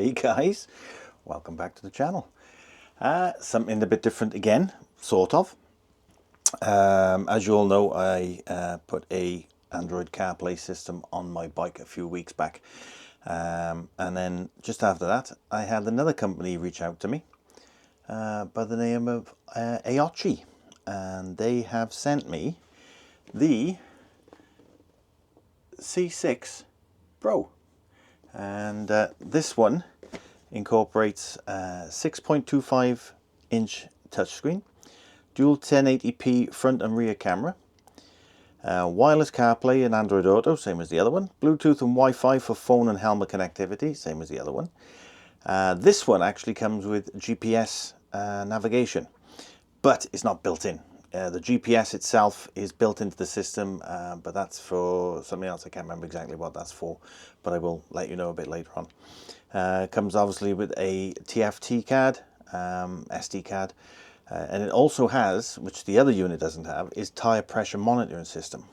Hey guys, welcome back to the channel. Something a bit different again, sort of. As you all know, I put a Android CarPlay system on my bike a few weeks back. And then just after that, I had another company reach out to me by the name of AOOCCI. And they have sent me the C6 Pro. And this one incorporates 6.25 inch touchscreen, dual 1080p front and rear camera, wireless CarPlay and Android Auto, same as the other one, Bluetooth and Wi-Fi for phone and helmet connectivity, same as the other one. This one actually comes with GPS navigation, but it's not built in. The GPS itself is built into the system, but that's for something else. I can't remember exactly what that's for, but I will let you know a bit later on. It comes obviously with a TFT card, SD card, and it also has, which the other unit doesn't have, is tire pressure monitoring system.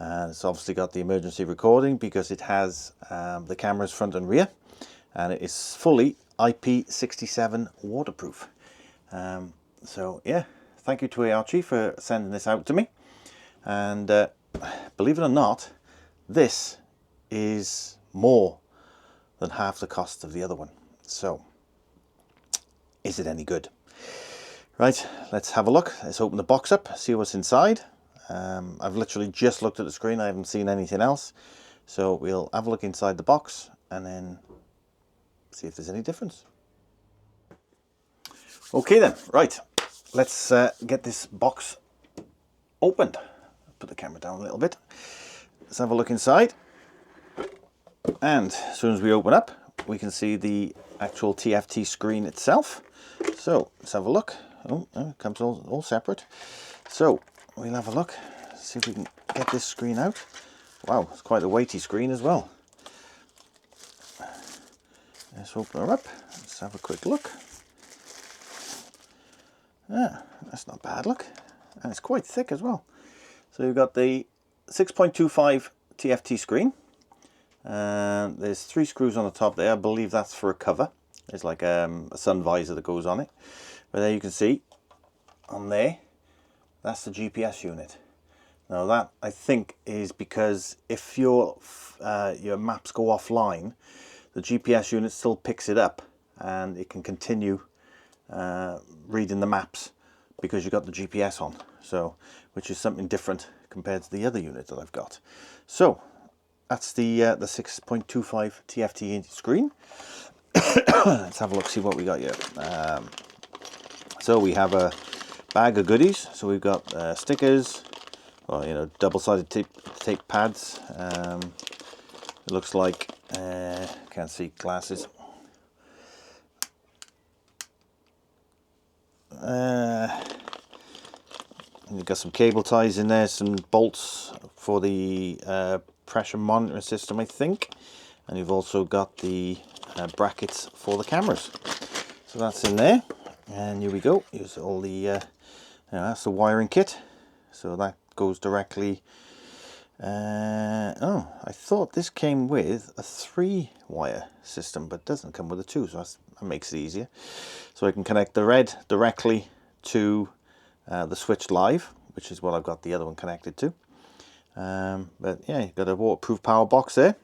It's obviously got the emergency recording because it has the cameras front and rear, and it is fully IP67 waterproof. So yeah. Thank you to AOOCCI for sending this out to me, and believe it or not, this is more than half the cost of the other one. So is it any good? Right, let's have a look. Let's open the box up, see what's inside. I've literally just looked at the screen, I haven't seen anything else, so we'll have a look inside the box and then see if there's any difference. Okay then, right. Let's get this box opened. Put the camera down a little bit. Let's have a look inside. And as soon as we open up, we can see the actual TFT screen itself. So let's have a look. Oh, it comes all separate. So we'll have a look, see if we can get this screen out. Wow, it's quite a weighty screen as well. Let's open her up. Let's have a quick look. Ah, that's not bad, look. And it's quite thick as well. So you've got the 6.25 TFT screen. There's 3 screws on the top there. I believe that's for a cover. There's like a sun visor that goes on it. But there you can see, on there, that's the GPS unit. Now that, I think, is because if your maps go offline, the GPS unit still picks it up and it can continue reading the maps because you've got the GPS on, so which is something different compared to the other unit that I've got. So that's the 6.25 TFT screen. Let's have a look, see what we got here. So we have a bag of goodies. So we've got stickers, well, you know, double-sided tape pads. It looks like can't see glasses. You've got some cable ties in there, some bolts for the pressure monitoring system, I think, and you've also got the brackets for the cameras. So that's in there, and here we go. Here's all the that's the wiring kit. So that goes directly. Oh, I thought this came with a 3-wire system, but it doesn't come with a 2, so that makes it easier. So I can connect the red directly to the switch live, which is what I've got the other one connected to. But yeah, you've got a waterproof power box there,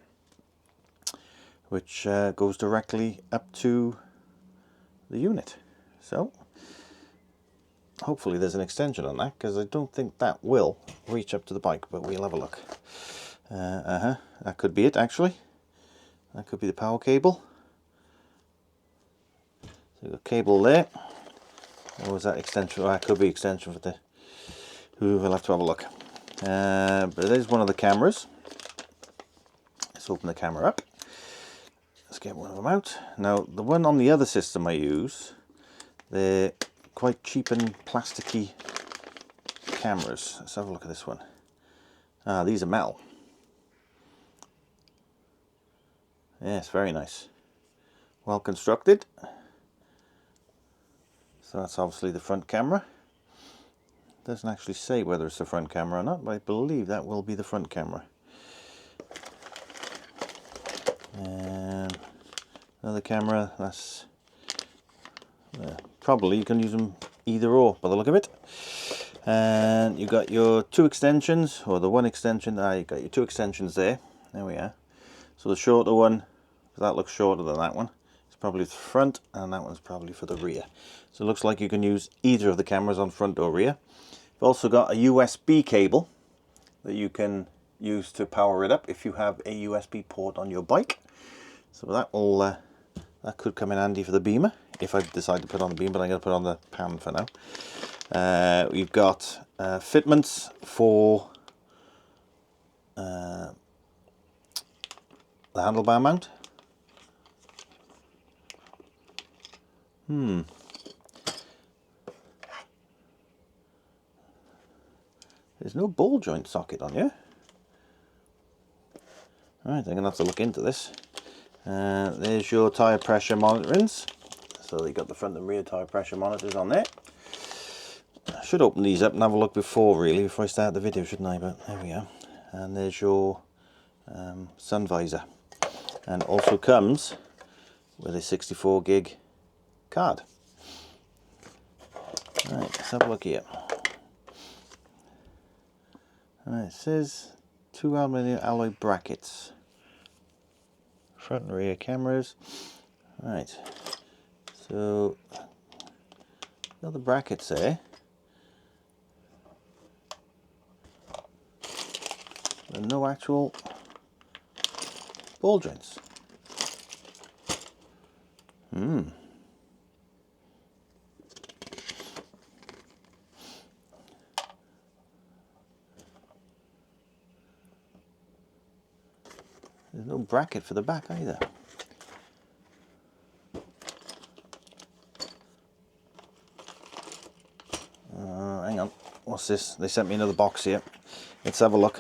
which goes directly up to the unit. So hopefully there's an extension on that, because I don't think that will reach up to the bike, but we'll have a look. That could be it, actually. That could be the power cable. So you've got cable there. Or was that extension? Oh, that could be extension for the... We'll have to have a look. But there's one of the cameras. Let's open the camera up. Let's get one of them out. Now, the one on the other system I use, they're quite cheap and plasticky cameras. Let's have a look at this one. Ah, these are metal. Yes, very nice. Well constructed. So that's obviously the front camera. Doesn't actually say whether it's the front camera or not, but I believe that will be the front camera. Another camera, that's probably you can use them either or by the look of it. And you got your two extensions, or the one extension. You got your two extensions there. There we are. So the shorter one, that looks shorter than that one, it's probably the front, and that one's probably for the rear. So it looks like you can use either of the cameras on front or rear. You've also got a USB cable that you can use to power it up if you have a USB port on your bike. So that will that could come in handy for the Beamer if I decide to put on the Beamer, but I'm going to put on the Pan for now. We've got fitments for the handlebar mount. There's no ball joint socket on here. Alright, I'm going to have to look into this. There's your tyre pressure monitorings. So you got the front and rear tyre pressure monitors on there. I should open these up and have a look before I start the video, shouldn't I? But there we are. And there's your sun visor. And also comes with a 64 gig card. Right, let's have a look here. Right, it says 2 aluminium alloy brackets. Front and rear cameras. Right, so got the brackets there. And no actual ball joints. There's no bracket for the back either. Hang on, what's this? They sent me another box here. Let's have a look.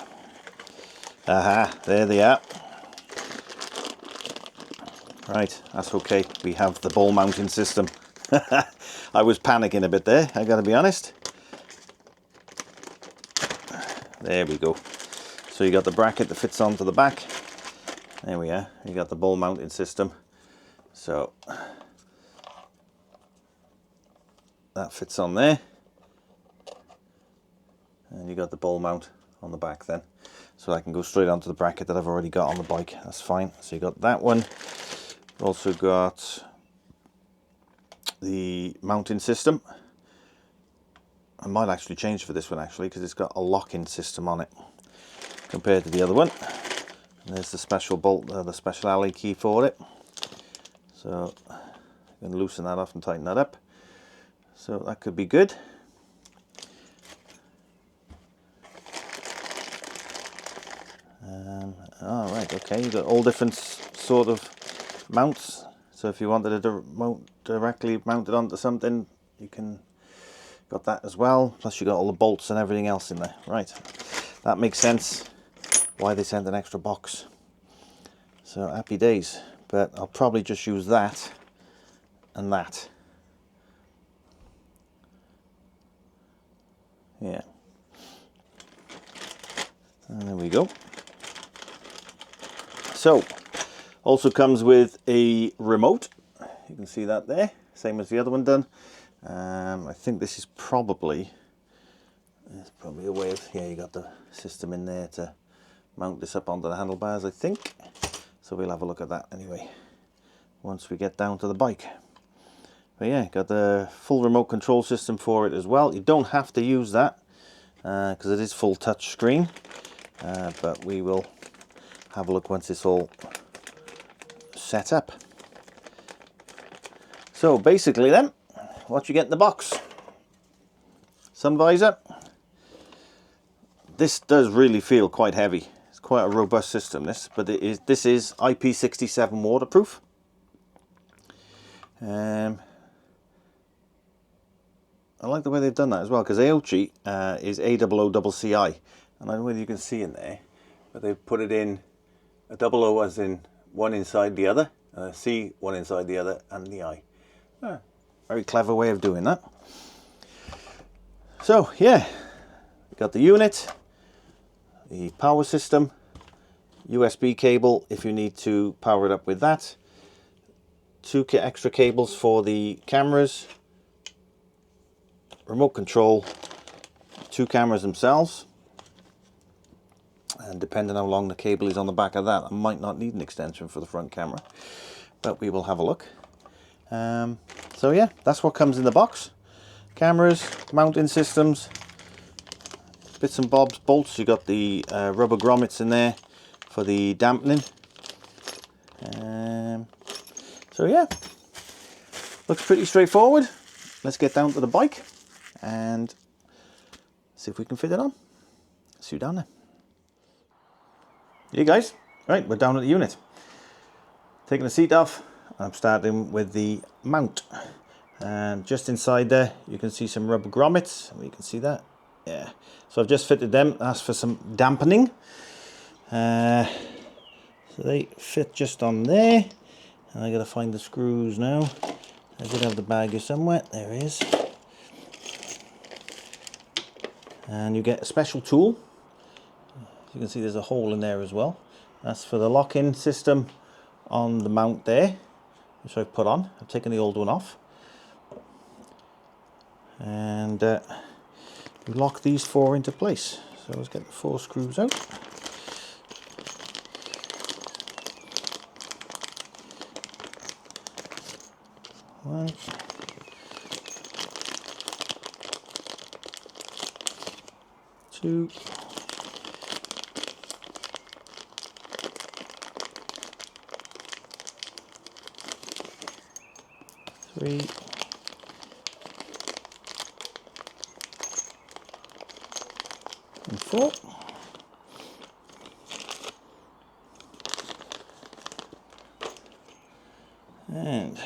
Aha, there they are. Right, that's okay. We have the ball mounting system. I was panicking a bit there, I gotta be honest. There we go. So you got the bracket that fits onto the back. There we are. You got the ball mounting system. So that fits on there. And you got the ball mount on the back then. So I can go straight onto the bracket that I've already got on the bike. That's fine. So you got that one. Also got the mounting system. I might actually change for this one actually, because it's got a locking system on it compared to the other one. And there's the special bolt, the special alley key for it. So you can loosen that off and tighten that up. So that could be good. All right, okay, you've got all different sort of mounts. So if you wanted to directly mount it onto something, you can got that as well. Plus you got all the bolts and everything else in there. Right, that makes sense why they sent an extra box. So happy days. But I'll probably just use that and that. Yeah. And there we go. So, also comes with a remote. You can see that there, same as the other one done. I think this is probably, there's probably a way of, yeah, you got the system in there to mount this up onto the handlebars, I think. So we'll have a look at that anyway, once we get down to the bike. But yeah, got the full remote control system for it as well. You don't have to use that, because it is full touch screen, but we will have a look once it's all set up. So basically then, what you get in the box: sun visor. This does really feel quite heavy. It's quite a robust system, this, but this is IP67 waterproof. I like the way they've done that as well, because AOOCCI is AOOCCI, and I don't know whether you can see in there, but they've put it in a double O as in one inside the other, a C one inside the other, and the I. Very clever way of doing that. So yeah, we got the unit, the power system, USB cable if you need to power it up with that, two extra cables for the cameras, remote control, two cameras themselves, and depending how long the cable is on the back of that, I might not need an extension for the front camera, but we will have a look. So yeah, that's what comes in the box. Cameras, mounting systems, bits and bobs, bolts. You got the rubber grommets in there for the dampening. So yeah, looks pretty straightforward. Let's get down to the bike and see if we can fit it on. See you down there. Hey guys, right, we're down at the unit. Taking the seat off, I'm starting with the mount. And just inside there, you can see some rubber grommets. You can see that, yeah. So I've just fitted them. That's for some dampening. So they fit just on there. And I gotta find the screws now. I did have the bag here somewhere. There it is. And you get a special tool. As you can see, there's a hole in there as well. That's for the lock-in system on the mount there, which I've put on. I've taken the old one off. And you lock these four into place. So let's get the four screws out. One. Two. Three. And four. And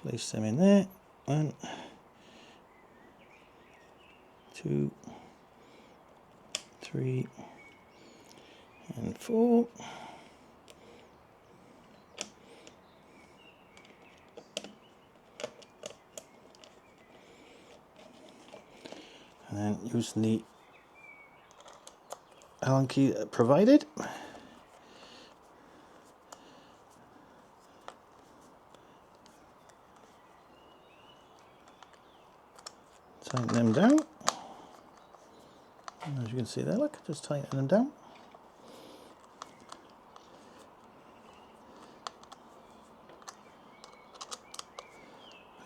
place them in there. 1, 2, 3, and 4. And then using the Allen key provided. Tighten them down. And as you can see there, look, just tighten them down.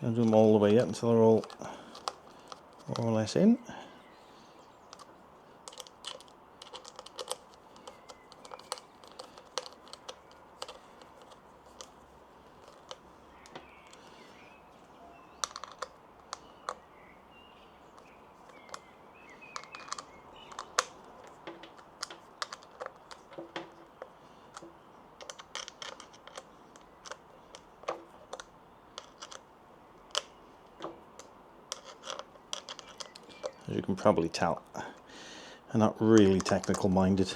I'll do them all the way up until they're all more or less in. As you can probably tell, I'm not really technical minded.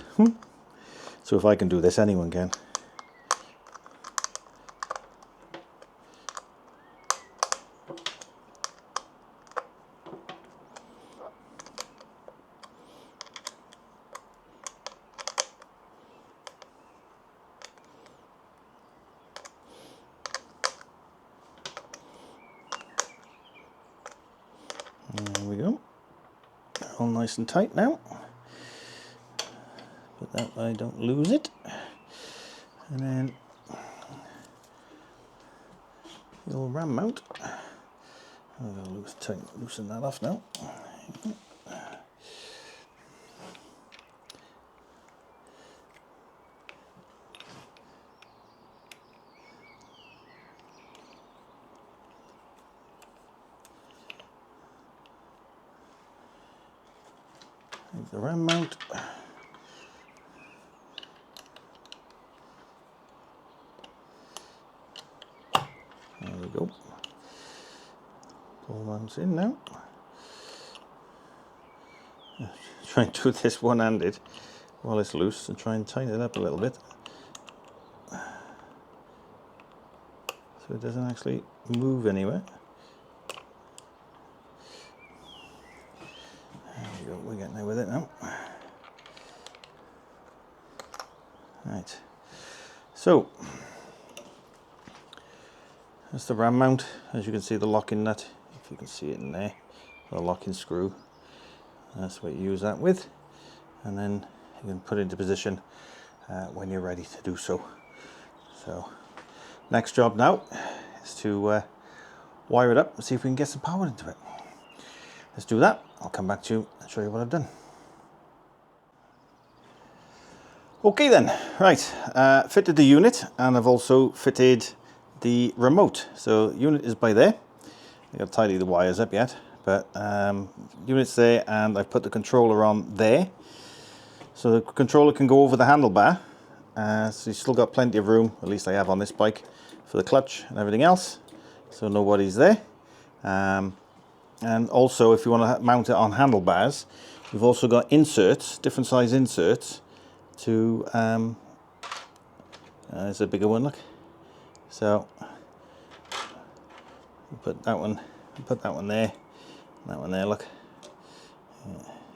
So if I can do this, anyone can. There we go. All nice and tight now. But that way I don't lose it. And then the old ram mount. I'm going to loosen that off now. The ram mount. There we go. Pull mounts in now. Try and do this one-handed while it's loose and try and tighten it up a little bit so it doesn't actually move anywhere. There we go, we're getting there with it now. Right, so That's the ram mount. As you can see, the locking nut, if you can see it in there, the locking screw. That's what you use that with, and then you can put it into position when you're ready to do so. So next job now is to wire it up and see if we can get some power into it. Let's do that. I'll come back to you and show you what I've done. Okay then, right, fitted the unit, and I've also fitted the remote. So unit is by there. I've got to tidy the wires up yet, but unit's there, and I've put the controller on there. So the controller can go over the handlebar. So you've still got plenty of room, at least I have on this bike, for the clutch and everything else. So nobody's there. And also, if you want to mount it on handlebars, you've also got inserts, different size inserts, to there's a bigger one, look. So put that one there, that one there, look.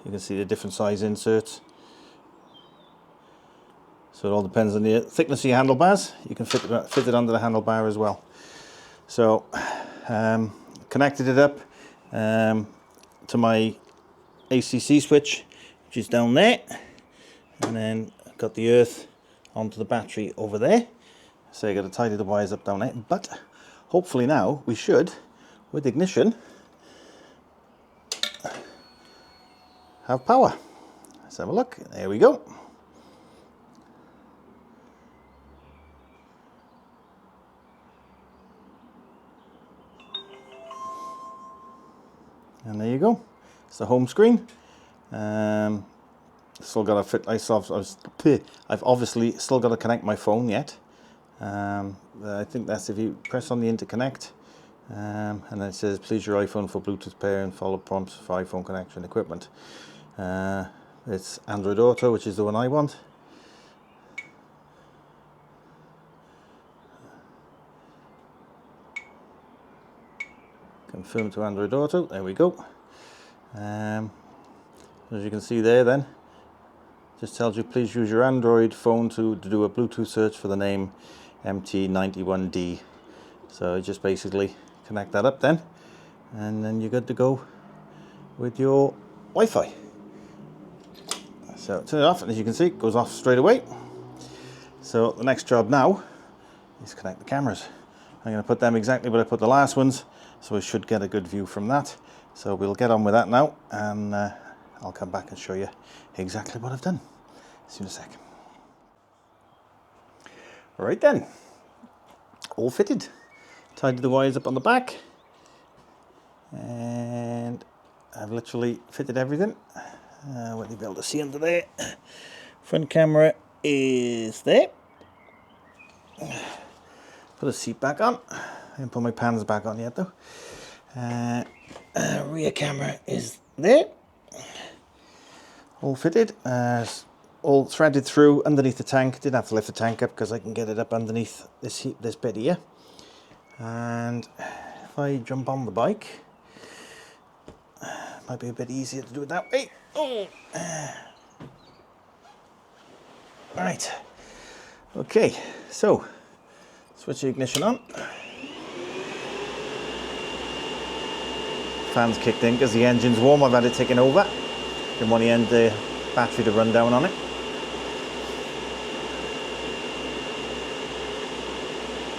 You can see the different size inserts. So it all depends on the thickness of your handlebars. You can fit it under the handlebar as well. So connected it up to my AOOCCI switch, which is down there, and then got the earth onto the battery over there. So you got to tidy the wires up down there, but hopefully now we should, with ignition, have power. Let's have a look. There we go. And there you go. It's the home screen. Still got to fit. I've obviously still got to connect my phone yet. I think that's if you press on the interconnect, and then it says please your iPhone for Bluetooth pair and follow prompts for iPhone connection equipment. It's Android Auto, which is the one I want. Confirm to Android Auto. There we go. As you can see there, then just tells you please use your Android phone to do a Bluetooth search for the name MT91D. So just basically connect that up then, and then you're good to go with your Wi-Fi. So turn it off, and as you can see, it goes off straight away. So the next job now is connect the cameras. I'm going to put them exactly where I put the last ones, so we should get a good view from that. So we'll get on with that now, and I'll come back and show you exactly what I've done. See you in a sec. All right then, all fitted. Tidied the wires up on the back, and I've literally fitted everything. What you'll be able to see under there. Front camera is there. Put the seat back on. I didn't put my pans back on yet though. Rear camera is there. All fitted. All threaded through underneath the tank. Didn't have to lift the tank up because I can get it up underneath this bit here. And if I jump on the bike, might be a bit easier to do it that way. Oh. Right. Okay, so switch the ignition on. Fan's kicked in because the engine's warm. I've had it taken over. Didn't want the battery to run down on it.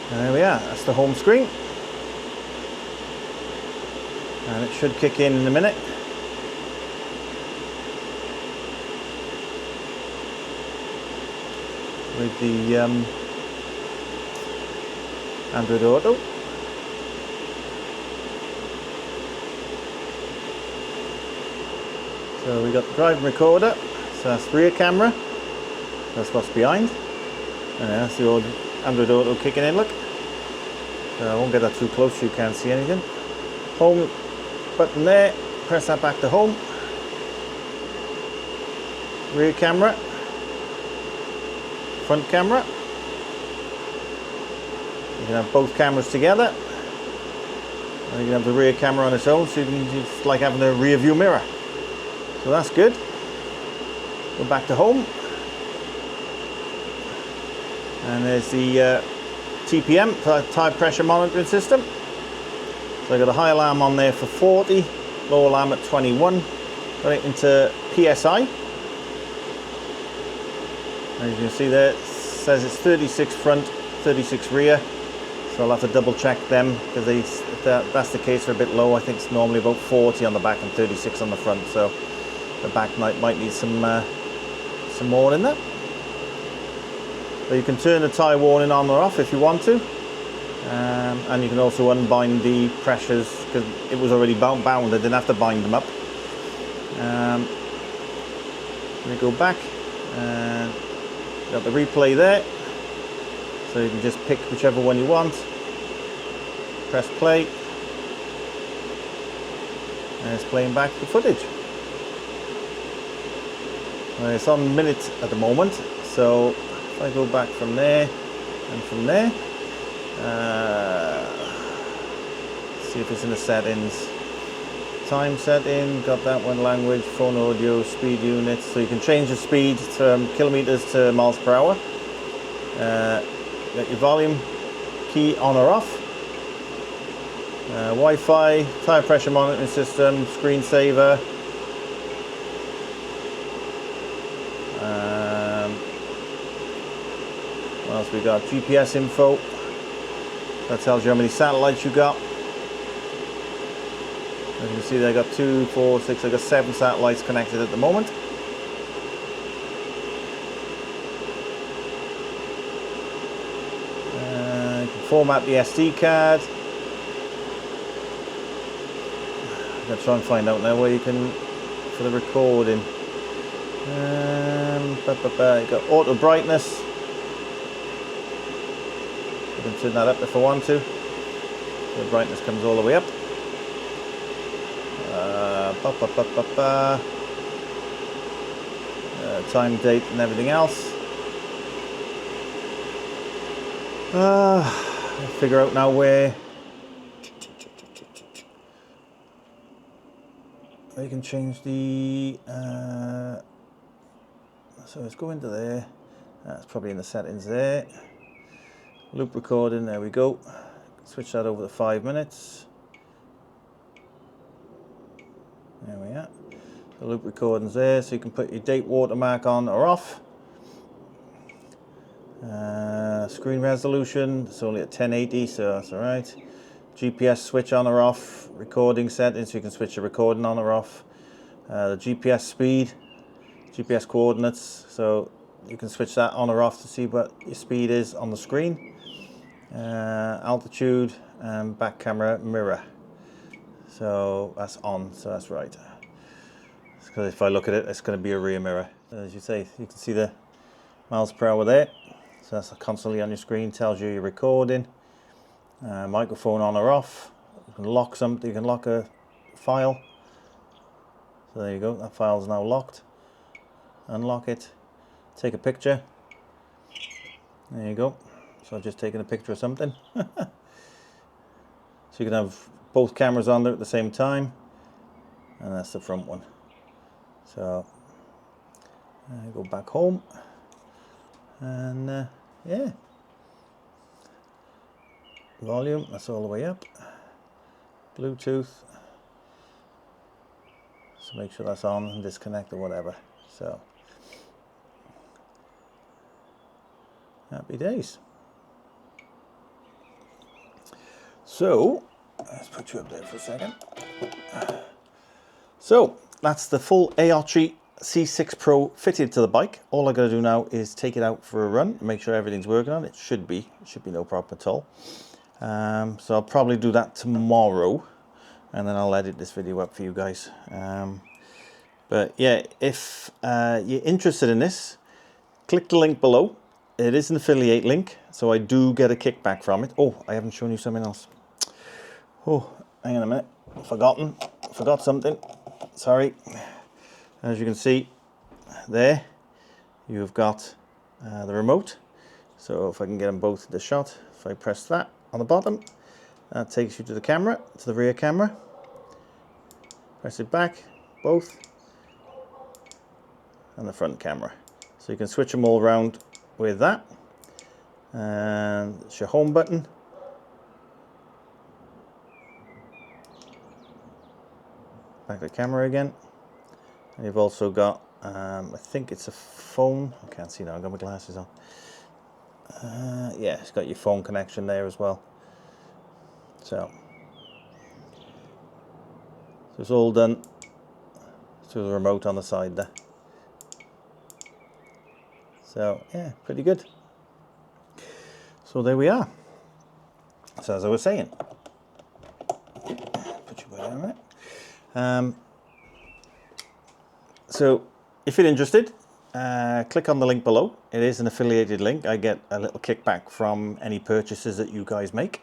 And there we are. That's the home screen. And it should kick in a minute. With the Android Auto. So we got the drive recorder, so that's rear camera, that's what's behind, and that's the old Android Auto kicking in, look. So I won't get that too close so you can't see anything. Home button there, press that back to home. Rear camera, front camera. You can have both cameras together. Or you can have the rear camera on its own, so it's like having a rear view mirror. So that's good. Go back to home. And there's the TPM, tire pressure monitoring system. So I got a high alarm on there for 40, low alarm at 21. Got it into PSI. As you can see there, it says it's 36 front, 36 rear. So I'll have to double check them, because if that's the case, they're a bit low. I think it's normally about 40 on the back and 36 on the front. So the back might need some more in there. So you can turn the tyre warning on or off if you want to. And you can also unbind the pressures, because it was already bound. I didn't have to bind them up. Let me go back, and got the replay there, so you can just pick whichever one you want, press play, and it's playing back the footage. Well, it's on minute at the moment, so if I go back from there and from there, see if it's in the settings. Time setting, got that one, language, phone audio, speed units, so you can change the speed from kilometers to miles per hour. Got your volume key on or off. Wi-Fi, tire pressure monitoring system, screensaver. What else we got? GPS info. That tells you how many satellites you got. As you can see, I got 2, 4, 6, I got 7 satellites connected at the moment. You can format the SD card. I'm going to try and find out now where you can, for the recording. You got auto brightness. I can turn that up if I want to. The brightness comes all the way up. Time, date, and everything else. Figure out now where you can change the. So let's go into there. That's probably in the settings there. Loop recording. There we go. Switch that over to 5 minutes. There we are. The loop recording's there, so you can put your date watermark on or off. Screen resolution, it's only at 1080, so that's alright. GPS switch on or off. Recording settings, so you can switch your recording on or off. The GPS speed, GPS coordinates, so you can switch that on or off to see what your speed is on the screen. Altitude and back camera mirror. So that's on, so that's right. Because if I look at it, it's going to be a rear mirror. As you say, you can see the miles per hour there. So that's constantly on your screen, tells you you're recording. Microphone on or off. You can lock something, you can lock a file. So there you go, that file is now locked. Unlock it, take a picture. There you go. So I've just taken a picture of something. So you can have both cameras on there at the same time, and that's the front one. So I go back home, and yeah, volume, that's all the way up. Bluetooth, so make sure that's on and disconnect or whatever. So happy days. So let's put you up there for a second. So that's the full AOOCCI C6 Pro fitted to the bike. All I got to do now is take it out for a run, make sure everything's working on it. It should be no problem at all. So I'll probably do that tomorrow, and then I'll edit this video up for you guys. But yeah, if you're interested in this, click the link below. It is an affiliate link, so I do get a kickback from it. Oh, I haven't shown you something else. Oh, hang on a minute. Forgot something. Sorry. As you can see there, you've got the remote. So if I can get them both to the shot, if I press that on the bottom, that takes you to the camera, to the rear camera. Press it back, both, and the front camera. So you can switch them all around with that. and it's your home button. Back to the camera again. And you've also got, I think it's a phone. I can't see now, I've got my glasses on. Yeah, it's got your phone connection there as well. So it's all done through the remote on the side there. So yeah, pretty good. So there we are. So as I was saying, put your way down there. So if you're interested, click on the link below. It is an affiliated link. I get a little kickback from any purchases that you guys make.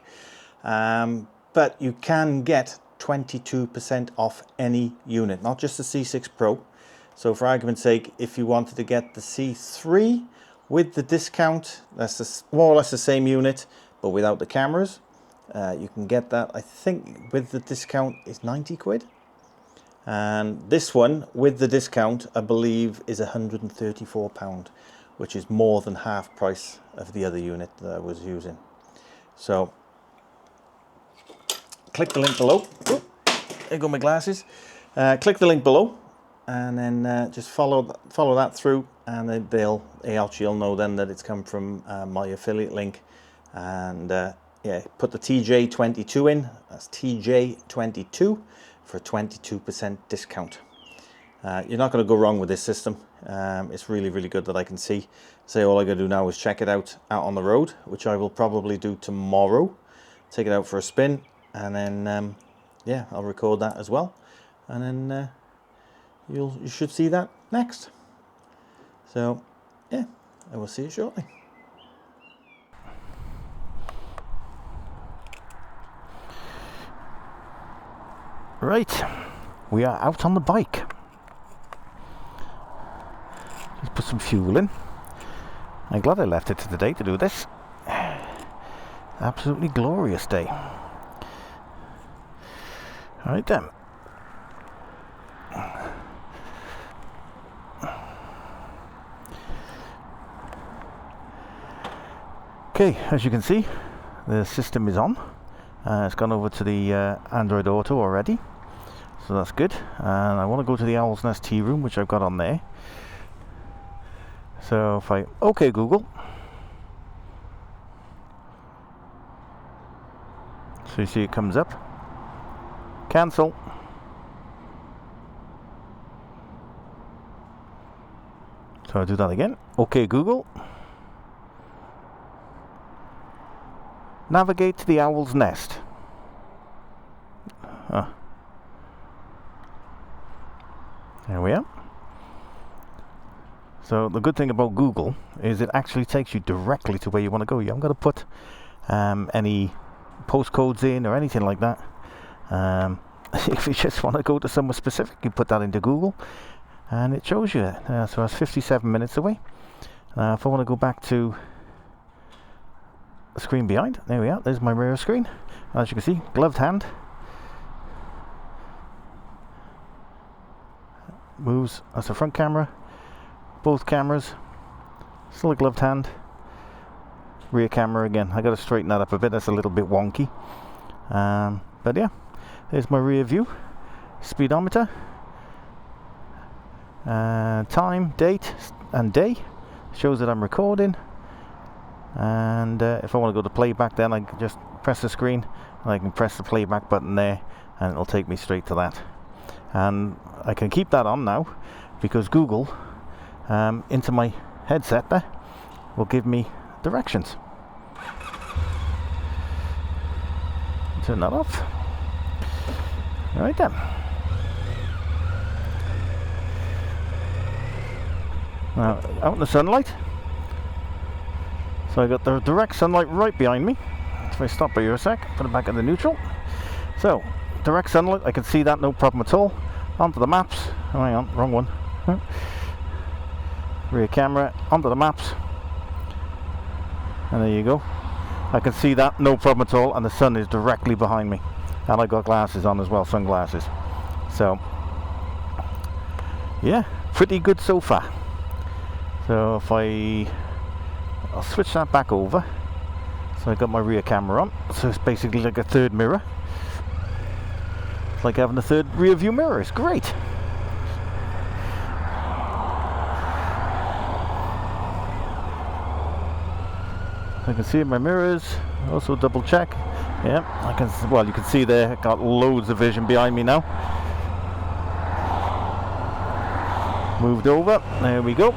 But you can get 22% off any unit, not just the C6 Pro. So for argument's sake, if you wanted to get the C3 with the discount, that's more or less the same unit, but without the cameras, you can get that, I think, with the discount is 90 quid. And this one, with the discount, I believe is £134, which is more than half price of the other unit that I was using. So click the link below. Oh, there go my glasses. Click the link below, and then just follow that through, and then AOOCCI will know then that it's come from my affiliate link. And yeah, put the TJ22 in. That's TJ22 for a 22% discount. You're not going to go wrong with this system. It's really, really good that I can see. So all I got to do now is check it out on the road, which I will probably do tomorrow. Take it out for a spin. And then, yeah, I'll record that as well. And then you should see that next. So, yeah, I will see you shortly. Right, we are out on the bike. Just put some fuel in. I'm glad I left it to today to do this. Absolutely glorious day. Alright then. Okay, as you can see, the system is on. It's gone over to the Android Auto already, so that's good. And I want to go to the Owl's Nest tea room, which I've got on there. So if I OK Google, so you see it comes up. Cancel. So I'll do that again. OK Google. Navigate to the Owl's Nest. There we are. So the good thing about Google is it actually takes you directly to where you want to go. You haven't got to put any postcodes in or anything like that. If you just want to go to somewhere specific, you put that into Google and it shows you. So that's 57 minutes away. If I want to go back to the screen behind, there we are, there's my rear screen. As you can see, gloved hand. Moves, that's the front camera. Both cameras, still a gloved hand. Rear camera again, I got to straighten that up a bit, that's a little bit wonky. But yeah, there's my rear view. Speedometer. Time, date and day. Shows that I'm recording. And if I want to go to playback, then I can just press the screen and I can press the playback button there and it'll take me straight to that. And I can keep that on now because Google into my headset there will give me directions. Turn that off. Right then. Now out in the sunlight. So I got the direct sunlight right behind me. If I stop here a sec, put it back in the neutral. So direct sunlight, I can see that no problem at all. Onto the maps. Oh, hang on, wrong one. Rear camera, onto the maps. And there you go. I can see that no problem at all, and the sun is directly behind me. And I got glasses on as well, sunglasses. So yeah, pretty good so far. So if I'll switch that back over So I got my rear camera on, so it's basically like a third mirror. It's like having a third rear view mirror. It's great. I can see in my mirrors. Also double check. Yeah, I can. Well, you can see there. I got loads of vision behind me now. Moved over. There we go.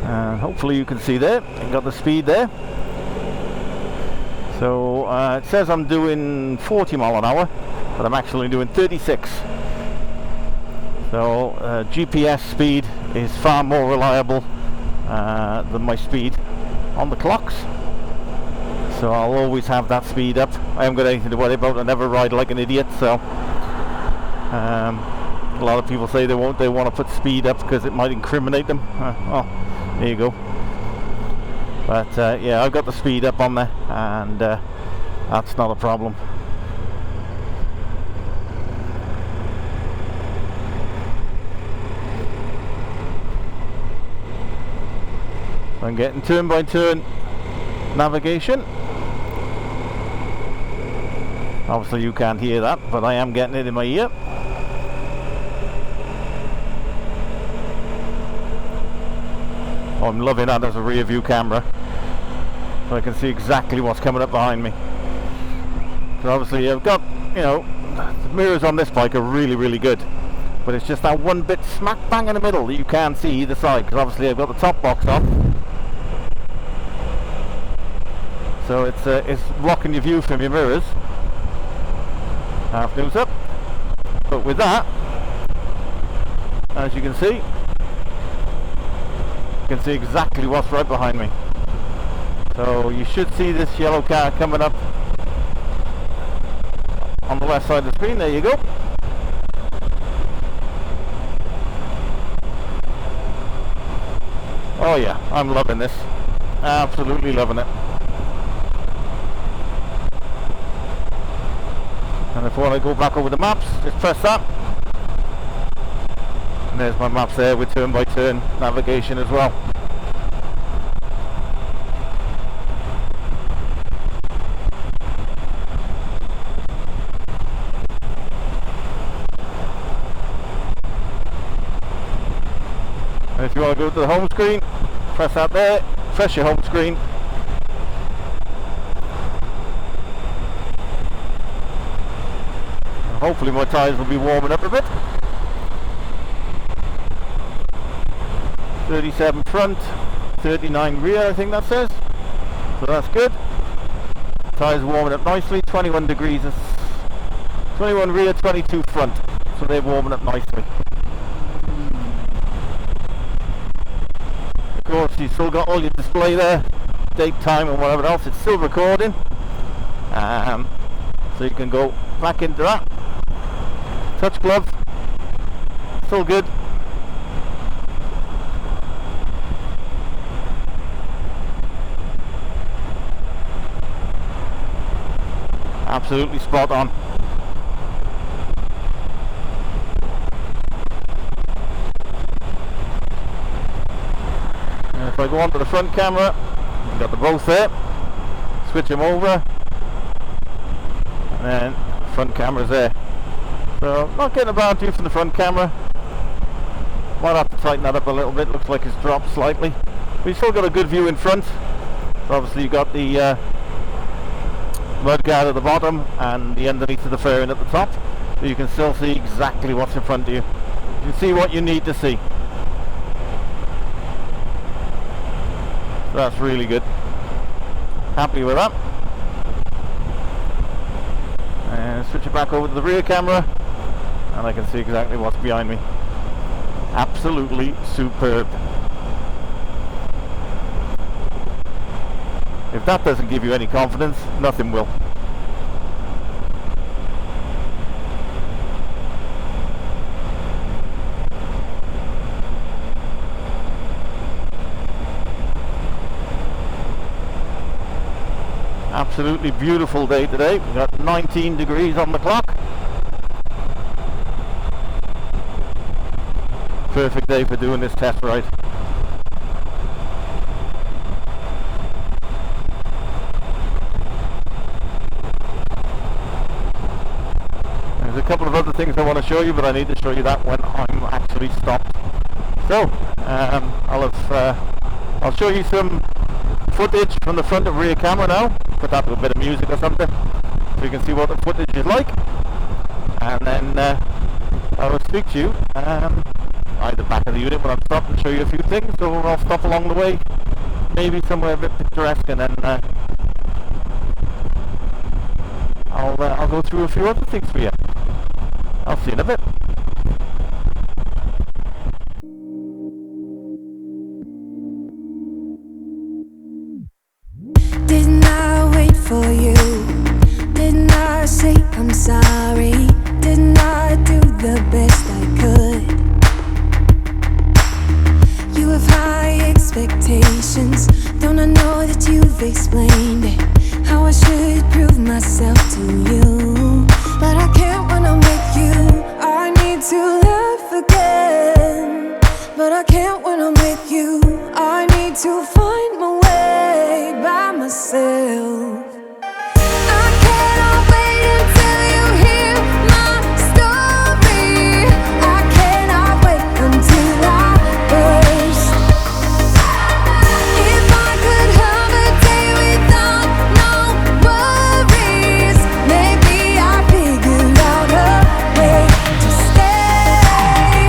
And hopefully you can see there. I got the speed there. So it says I'm doing 40 mile an hour, but I'm actually doing 36. So GPS speed is far more reliable than my speed on the clocks. So I'll always have that speed up. I haven't got anything to worry about. I never ride like an idiot. So a lot of people say they want to put speed up because it might incriminate them. Oh, there you go. But yeah, I've got the speed up on there, and that's not a problem. I'm getting turn by turn navigation. Obviously you can't hear that, but I am getting it in my ear. Oh, I'm loving that as a rear view camera, so I can see exactly what's coming up behind me. So obviously I've got, you know, the mirrors on this bike are really, really good, but it's just that one bit smack bang in the middle that you can't see either side, because obviously I've got the top box on. So it's blocking your view from your mirrors. Half nose up. But with that, as you can see exactly what's right behind me. So you should see this yellow car coming up on the left side of the screen. There you go. Oh yeah, I'm loving this. Absolutely loving it. And if I want to go back over the maps, just press that. And there's my maps there with turn by turn navigation as well. And if you want to go to the home screen, press that there, press your home screen. Hopefully my tyres will be warming up a bit. 37 front, 39 rear, I think that says. So that's good. Tyres warming up nicely. 21 degrees, 21 rear, 22 front. So they're warming up nicely. Of course, you've still got all your display there, date, time and whatever else. It's still recording. So you can go back into that. Touch glove, still good. Absolutely spot on. And if I go onto the front camera, you've got the both there. Switch them over, and then front camera's there. So not getting a bad view from the front camera. Might have to tighten that up a little bit. Looks like it's dropped slightly. But you've still got a good view in front. So obviously you've got the mud guard at the bottom and the underneath of the fairing at the top. So you can still see exactly what's in front of you. You can see what you need to see. So that's really good. Happy with that. And switch it back over to the rear camera. And I can see exactly what's behind me. Absolutely superb. If that doesn't give you any confidence, nothing will. Absolutely beautiful day today. We've got 19 degrees on the clock. perfect day for doing this test ride. There's a couple of other things I want to show you, but I need to show you that when I'm actually stopped. So I'll show you some footage from the front and rear camera now. Put that with a bit of music or something, so you can see what the footage is like. And then I will speak to you either back of the unit when I'm stopped and show you a few things, or I'll stop along the way, maybe somewhere a bit picturesque, and then I'll go through a few other things for you. I'll see you in a bit. Didn't I wait for you? Didn't I say I'm sorry? Didn't I do the best I could? You have high expectations. Don't I know that you've explained it? How I should prove myself to you, but I can't when I'm with you. I need to laugh again, but I can't when I'm with you. I need to find my way by myself. I cannot wait until you hear my story. I cannot wait until I burst. If I could have a day without no worries, maybe I'd figure out a way to stay.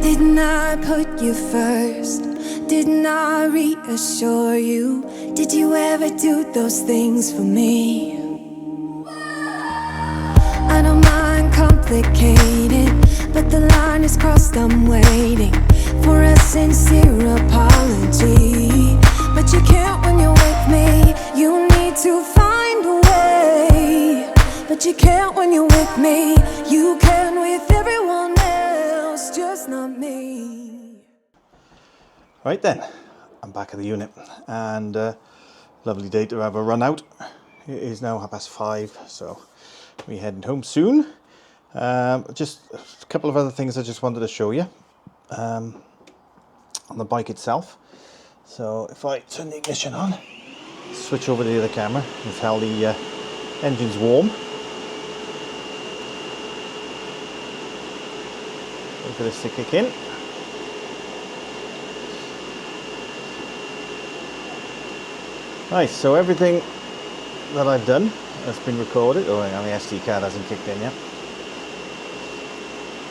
Didn't I put you first? Didn't I reassure you? Did you ever do those things for me? I don't mind complicated, but the line is crossed. I'm waiting for a sincere apology, but you can't when you're with me. You need to find a way, but you can't when you're with me. You can with everyone else, just not me. Right then, I'm back at the unit, and lovely day to have a run out. It is now 5:30, so we're heading home soon. Just a couple of other things I just wanted to show you on the bike itself. So if I turn the ignition on, switch over to the other camera, you can tell the engine's warm. Wait for this to kick in. Nice, so everything that I've done has been recorded. Oh, hang on, the SD card hasn't kicked in yet.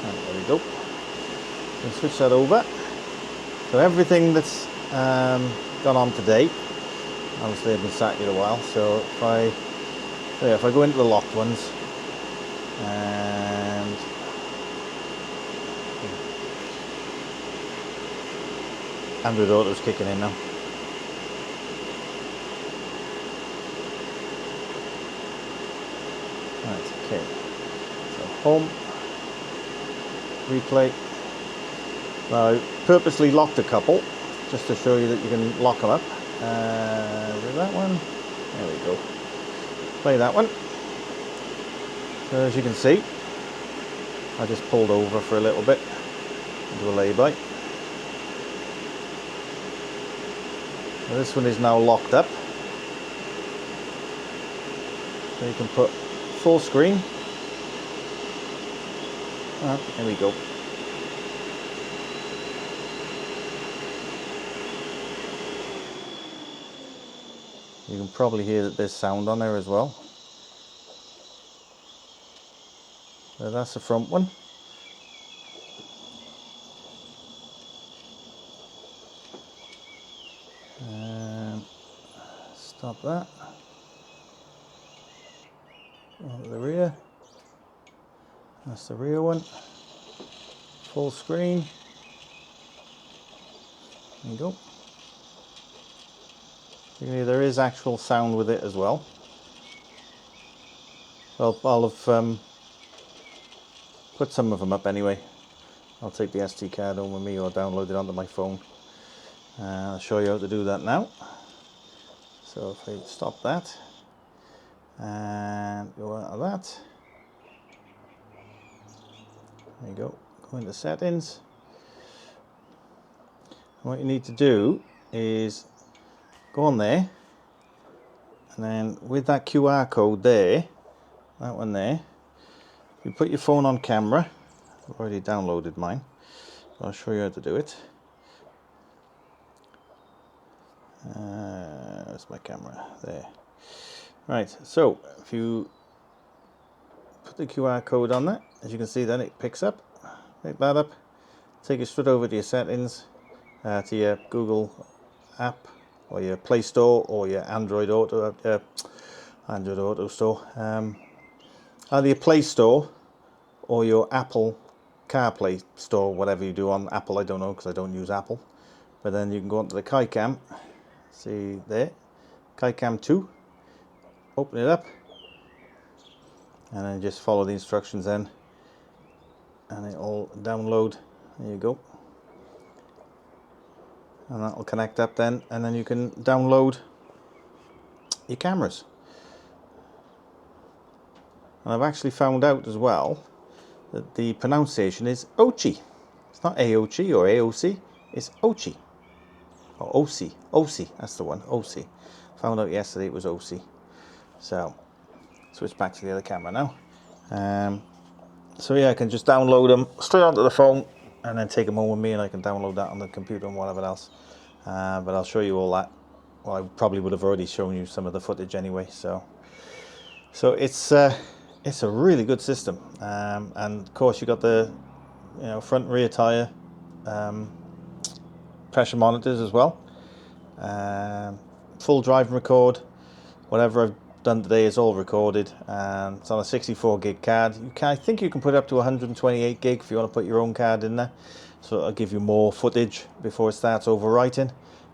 And there we go. So switch that over. So everything that's gone on today, obviously I've been sat here a while, so if I go into the locked ones, and Android Auto's kicking in now. Right, okay, so home, replay. Now I purposely locked a couple just to show you that you can lock them up. With that one, there we go. Play that one. So as you can see, I just pulled over for a little bit into a lay-by. So this one is now locked up. So you can put full screen. There we go. You can probably hear that there's sound on there as well. So that's the front one. Stop that. Onto the rear. That's the rear one. Full screen. There you go. You can hear there is actual sound with it as well. Well, I'll have put some of them up anyway. I'll take the SD card home with me or download it onto my phone. I'll show you how to do that now. So if I stop that and go out of that, there you go, go into settings. What you need to do is go on there, and then with that QR code there, that one there, you put your phone on camera. I've already downloaded mine, so I'll show you how to do it. Where's my camera? There. Right, so if you put the QR code on that, as you can see, then it picks up. Pick that up, take it straight over to your settings, to your Google app, or your Play Store, or your Android Auto Store, either your Play Store or your Apple CarPlay Store, whatever you do on Apple. I don't know because I don't use Apple. But then you can go onto the KaiCam, see there, KaiCam 2, open it up, and then just follow the instructions then, and it'll download. There you go. And that will connect up then, and then you can download your cameras. And I've actually found out as well that the pronunciation is AOOCCI. It's not AOOCCI or AOOCCI, it's AOOCCI. Or AOOCCI, AOOCCI, that's the one, AOOCCI. Found out yesterday it was AOOCCI. So, switch back to the other camera now. So yeah, I can just download them straight onto the phone, and then take them home with me, and I can download that on the computer and whatever else. But I'll show you all that. Well, I probably would have already shown you some of the footage anyway. So it's a really good system. And of course you got the front and rear tire pressure monitors as well. Full drive and record. Whatever I've done today is all recorded, and it's on a 64 gig card. I think you can put up to 128 gig if you want to put your own card in there, so it'll give you more footage before it starts overwriting,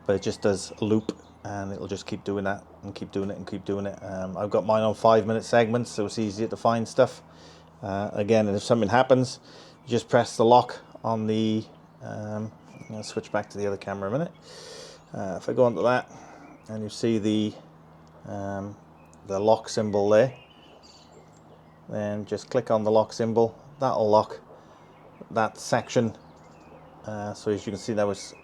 but it just does a loop, and it'll just keep doing that and keep doing it and keep doing it. I've got mine on 5-minute segments, so it's easier to find stuff. Again, and if something happens, you just press the lock on the I'll switch back to the other camera a minute. If I go onto that, and you see the lock symbol there, then just click on the lock symbol. That'll lock that section. So as you can see, that was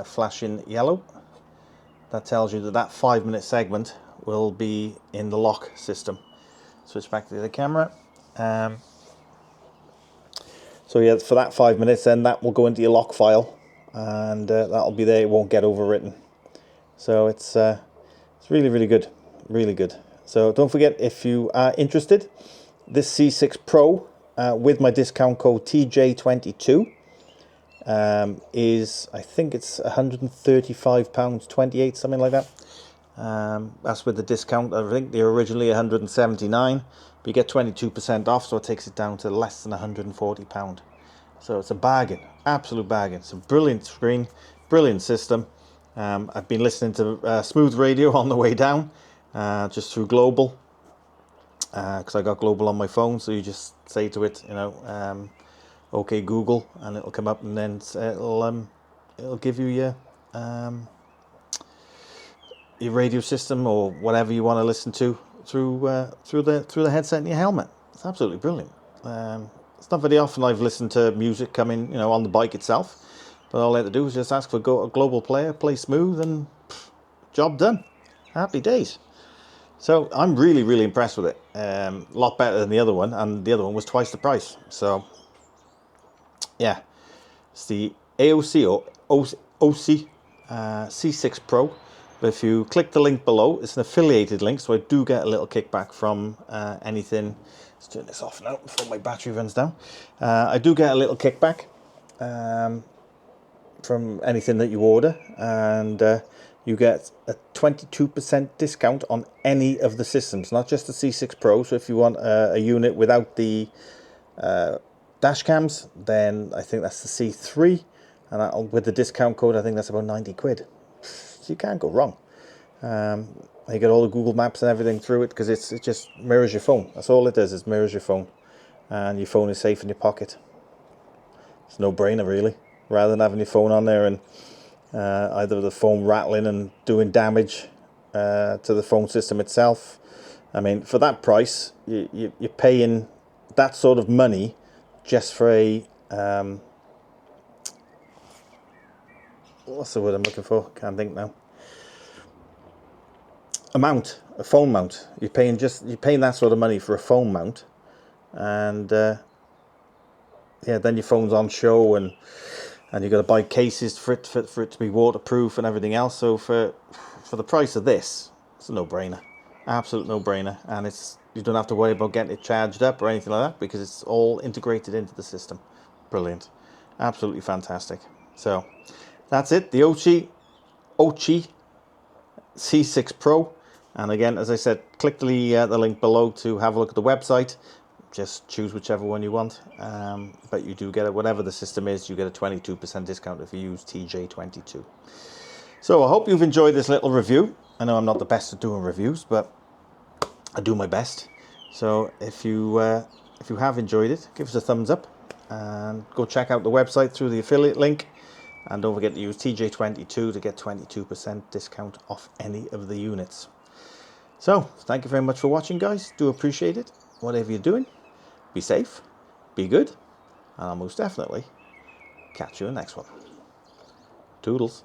flashing yellow. That tells you that that 5-minute segment will be in the lock system. Switch back to the other camera. So yeah, for that 5 minutes, then that will go into your lock file, and that'll be there. It won't get overwritten. So it's really, really good, really good. So don't forget, if you are interested, this C6 Pro with my discount code TJ22 is, I think it's £135.28, something like that. That's with the discount. I think they're originally 179, but you get 22% off, so it takes it down to less than £140. So it's a bargain, absolute bargain. It's a brilliant screen, brilliant system. I've been listening to Smooth Radio on the way down, just through Global, because I got Global on my phone. So you just say to it, OK Google, and it'll come up, and then it'll give you your radio system or whatever you want to listen to through the headset in your helmet. It's absolutely brilliant. It's not very often I've listened to music coming, on the bike itself. But all I had to do was just ask for a global player, play Smooth, and job done. Happy days. So I'm really, really impressed with it. A lot better than the other one, and the other one was twice the price. So yeah, it's the AOOCCI or AOOCCI C6 Pro. But if you click the link below, it's an affiliated link, so I do get a little kickback from anything. Let's turn this off now before my battery runs down. I do get a little kickback from anything that you order, and you get a 22% discount on any of the systems, not just the C6 Pro. So if you want a unit without the dash cams, then I think that's the C3, and with the discount code, I think that's about 90 quid. So you can't go wrong. You get all the Google Maps and everything through it, because it just mirrors your phone. That's all it does, is mirrors your phone, and your phone is safe in your pocket. It's a no-brainer, really. Rather than having your phone on there and either the phone rattling and doing damage to the phone system itself. I mean, for that price, you're paying that sort of money just for a what's the word I'm looking for? Can't think now. A phone mount. You're paying that sort of money for a phone mount, and yeah, then your phone's on show, and you've got to buy cases for it to be waterproof and everything else. So for the price of this, it's a no-brainer, absolute no-brainer, and you don't have to worry about getting it charged up or anything like that because it's all integrated into the system. Brilliant, absolutely fantastic. So that's it, the AOOCCI C6 Pro. And again, as I said, click the link below to have a look at the website. Just choose whichever one you want, but you do get it, whatever the system is, you get a 22% discount if you use TJ22. So I hope you've enjoyed this little review. I know I'm not the best at doing reviews, but I do my best. So if you have enjoyed it, give us a thumbs up and go check out the website through the affiliate link. And don't forget to use TJ22 to get 22% discount off any of the units. So thank you very much for watching, guys. Do appreciate it. Whatever you're doing, be safe, be good, and I'll most definitely catch you in the next one. Toodles.